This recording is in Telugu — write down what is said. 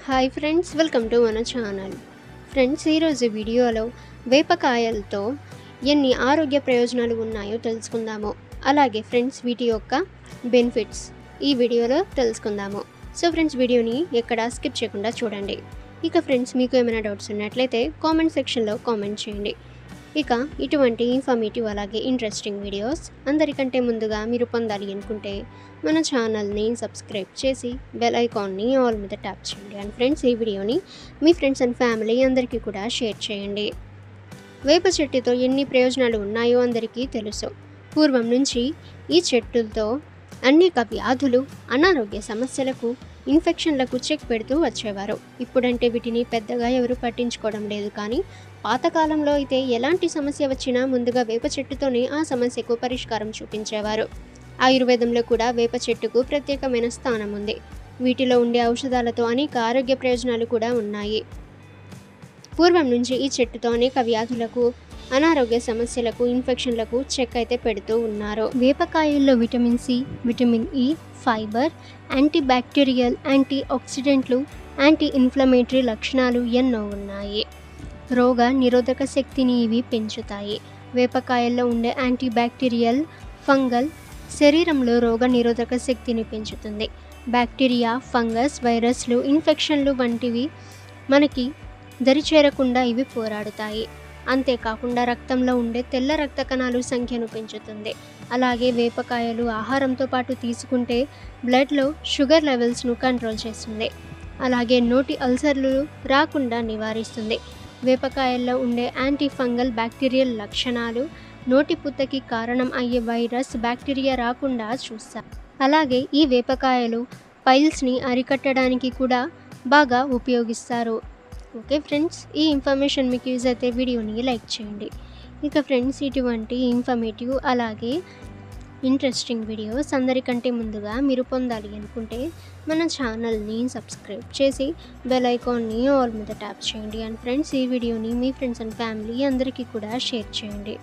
హాయ్ ఫ్రెండ్స్, వెల్కమ్ టు మన ఛానల్. ఫ్రెండ్స్, ఈరోజు వీడియోలో వేపకాయలతో ఎన్ని ఆరోగ్య ప్రయోజనాలు ఉన్నాయో తెలుసుకుందాము. అలాగే ఫ్రెండ్స్, వీటి యొక్క బెనిఫిట్స్ ఈ వీడియోలో తెలుసుకుందాము. సో ఫ్రెండ్స్, వీడియోని ఎక్కడ స్కిప్ చేయకుండా చూడండి. ఇక ఫ్రెండ్స్, మీకు ఏమైనా డౌట్స్ ఉన్నట్లయితే కామెంట్ సెక్షన్లో కామెంట్ చేయండి. ఇక ఇటువంటి ఇన్ఫర్మేటివ్ అలాగే ఇంట్రెస్టింగ్ వీడియోస్ అందరికంటే ముందుగా మీరు పొందాలి అనుకుంటే మన ఛానల్ని సబ్స్క్రైబ్ చేసి బెల్ ఐకాన్ని ఆల్ మీద ట్యాప్ చేయండి. అండ్ ఫ్రెండ్స్, ఈ వీడియోని మీ ఫ్రెండ్స్ అండ్ ఫ్యామిలీ అందరికీ కూడా షేర్ చేయండి. వేప చెట్టుతో ఎన్ని ప్రయోజనాలు ఉన్నాయో అందరికీ తెలుసు. పూర్వం నుంచి ఈ చెట్టులతో అనేక వ్యాధులు, అనారోగ్య సమస్యలకు, ఇన్ఫెక్షన్లకు చెక్ పెడుతూ వచ్చేవారు. ఇప్పుడంటే వీటిని పెద్దగా ఎవరు పట్టించుకోవడం లేదు. కానీ పాతకాలంలో అయితే ఎలాంటి సమస్య వచ్చినా ముందుగా వేప చెట్టుతోనే ఆ సమస్యకు పరిష్కారం చూపించేవారు. ఆయుర్వేదంలో కూడా వేప చెట్టుకు ప్రత్యేకమైన స్థానం ఉంది. వీటిలో ఉండే ఔషధాలతో అనేక ఆరోగ్య ప్రయోజనాలు కూడా ఉన్నాయి. పూర్వం నుంచి ఈ చెట్టుతో అనేక వ్యాధులకు, అనారోగ్య సమస్యలకు, ఇన్ఫెక్షన్లకు చెక్ అయితే పెడుతూ ఉన్నారు. వేపకాయల్లో vitamin C, vitamin E, fibre, anti bacterial, యాంటీ ఆక్సిడెంట్లు, యాంటీ ఇన్ఫ్లమేటరీ లక్షణాలు ఎన్నో ఉన్నాయి. రోగ నిరోధక శక్తిని ఇవి పెంచుతాయి. వేపకాయల్లో ఉండే యాంటీ బ్యాక్టీరియల్, ఫంగల్ శరీరంలో రోగ నిరోధక శక్తిని పెంచుతుంది. బ్యాక్టీరియా, ఫంగస్, వైరస్లు, ఇన్ఫెక్షన్లు వంటివి మనకి దరిచేరకుండా ఇవి పోరాడుతాయి. అంతేకాకుండా రక్తంలో ఉండే తెల్ల రక్త కణాలు సంఖ్యను పెంచుతుంది. అలాగే వేపకాయలు ఆహారంతో పాటు తీసుకుంటే బ్లడ్లో షుగర్ లెవెల్స్ను కంట్రోల్ చేస్తుంది. అలాగే నోటి అల్సర్లు రాకుండా నివారిస్తుంది. వేపకాయల్లో ఉండే యాంటీ ఫంగల్ బ్యాక్టీరియల్ లక్షణాలు నోటి పుత్తకి కారణం అయ్యే వైరస్, బ్యాక్టీరియా రాకుండా చూస్తాయి. అలాగే ఈ వేపకాయలు పైల్స్ని అరికట్టడానికి కూడా బాగా ఉపయోగిస్తారు. ఓకే ఫ్రెండ్స్, ఈ ఇన్ఫర్మేషన్ మీకు యూజ్ అయితే వీడియోని లైక్ చేయండి. ఇక ఫ్రెండ్స్, ఇటువంటి ఇన్ఫర్మేటివ్ అలాగే ఇంట్రెస్టింగ్ వీడియోస్ అందరికంటే ముందుగా మీరు పొందాలి అనుకుంటే మన ఛానల్ని సబ్స్క్రైబ్ చేసి బెల్ ఐకాన్ని ఆల్ మీద ట్యాప్ చేయండి. అండ్ ఫ్రెండ్స్, ఈ వీడియోని మీ ఫ్రెండ్స్ అండ్ ఫ్యామిలీ అందరికీ కూడా షేర్ చేయండి.